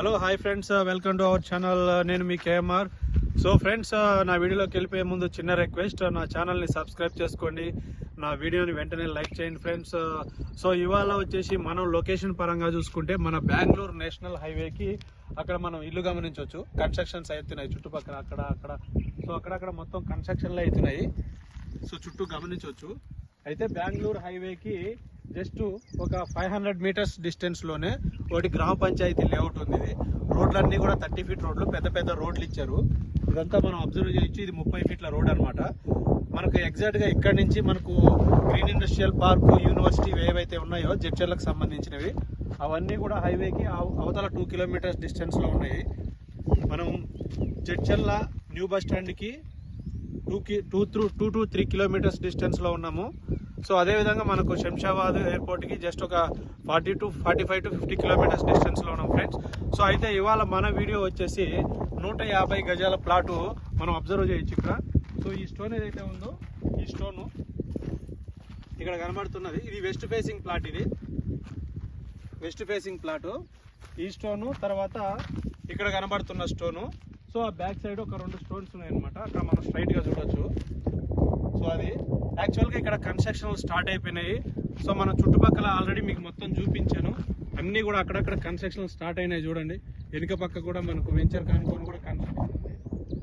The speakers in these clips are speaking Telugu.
Hello hi friends, welcome to our channel. నేను మీ కేఎంఆర్. సో ఫ్రెండ్స్, నా వీడియోలోకి వెళ్ళిపోయే ముందు చిన్న రిక్వెస్ట్, నా ఛానల్ని సబ్స్క్రైబ్ చేసుకోండి, నా వీడియోని వెంటనే లైక్ చేయండి ఫ్రెండ్స్. సో ఇవాళ వచ్చేసి మనం లొకేషన్ పరంగా చూసుకుంటే మన బెంగళూరు నేషనల్ హైవేకి అక్కడ మనం ఇల్లు గమనించవచ్చు. కన్స్ట్రక్షన్స్ అవుతున్నాయి చుట్టుపక్కల, అక్కడ సో అక్కడక్కడ మొత్తం కన్స్ట్రక్షన్లు అవుతున్నాయి. సో చుట్టూ గమనించవచ్చు. అయితే బెంగళూరు హైవేకి జస్ట్ ఒక 500 మీటర్స్ డిస్టెన్స్లోనే ఒకటి గ్రామ పంచాయతీ లేఅవుట్ ఉంది. ఇది రోడ్లన్నీ కూడా 30 ఫీట్ రోడ్లు, పెద్ద పెద్ద రోడ్లు ఇచ్చారు. ఇదంతా మనం అబ్జర్వ్ చేయొచ్చు. ఇది 30 ఫీట్ల రోడ్ అనమాట. మనకు ఎగ్జాక్ట్గా ఇక్కడ నుంచి మనకు గ్రీన్ ఇండస్ట్రియల్ పార్క్, యూనివర్సిటీ ఏవైతే ఉన్నాయో జడ్చర్లకు సంబంధించినవి, అవన్నీ కూడా హైవేకి అవతల 2 కిలోమీటర్స్ డిస్టెన్స్లో ఉన్నాయి. మనం జడ్చర్ల న్యూ బస్ స్టాండ్కి 2 to 3 కిలోమీటర్స్ డిస్టెన్స్లో ఉన్నాము. సో అదేవిధంగా మనకు శంషాబాద్ ఎయిర్పోర్ట్కి జస్ట్ ఒక 45 to 50 కిలోమీటర్స్ డిస్టెన్స్లో ఉన్నాం ఫ్రెండ్స్. సో అయితే ఇవాళ మన వీడియో వచ్చేసి 150 గజాల ప్లాటు మనం అబ్జర్వ్ చేయొచ్చు ఇక్కడ. సో ఈ స్టోన్ ఏదైతే ఉందో, ఈ స్టోను ఇక్కడ కనబడుతున్నది, ఇది వెస్ట్ ఫేసింగ్ ప్లాట్. ఇది వెస్ట్ ఫేసింగ్ ప్లాటు. ఈ స్టోను తర్వాత ఇక్కడ కనబడుతున్న స్టోను. సో ఆ బ్యాక్ సైడ్ ఒక 2 స్టోన్స్ ఉన్నాయి అనమాట. అక్కడ మనం స్ట్రైట్గా చూడొచ్చు. సో అది యాక్చువల్గా ఇక్కడ కన్స్ట్రక్షన్ స్టార్ట్ అయిపోయినాయి. సో మన చుట్టుపక్కల ఆల్రెడీ మీకు మొత్తం చూపించాను. అన్నీ కూడా అక్కడక్కడ కన్స్ట్రక్షన్ స్టార్ట్ అయినాయి. చూడండి, వెనుక పక్క కూడా మనకు వెంచర్ కానుకొని కూడా కన్స్ట్రక్షన్ ఉంది.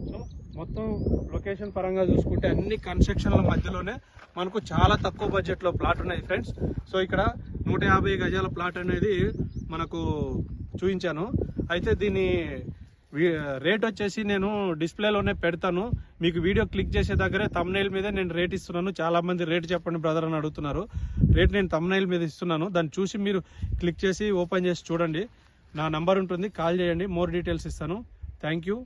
సో మొత్తం లొకేషన్ పరంగా చూసుకుంటే అన్ని కన్స్ట్రక్షన్ల మధ్యలోనే మనకు చాలా తక్కువ బడ్జెట్లో ప్లాట్ ఉన్నాయి ఫ్రెండ్స్. సో ఇక్కడ 150 గజాల ప్లాట్ అనేది మనకు చూపించాను. అయితే దీని రేట్ వచ్చేసి నేను డిస్ప్లేలోనే పెడతాను. మీకు వీడియో క్లిక్ చేసే దగ్గరే తమ్నైల్ మీద నేను రేట్ ఇస్తున్నాను. చాలా మంది రేట్ చెప్పండి బ్రదర్ అని అడుగుతున్నారు. రేట్ నేను తమ్నైల్ మీద ఇస్తున్నాను. దాన్ని చూసి మీరు క్లిక్ చేసి ఓపెన్ చేసి చూడండి. నా నంబర్ ఉంటుంది, కాల్ చేయండి, మోర్ డీటెయిల్స్ ఇస్తాను. Thank you.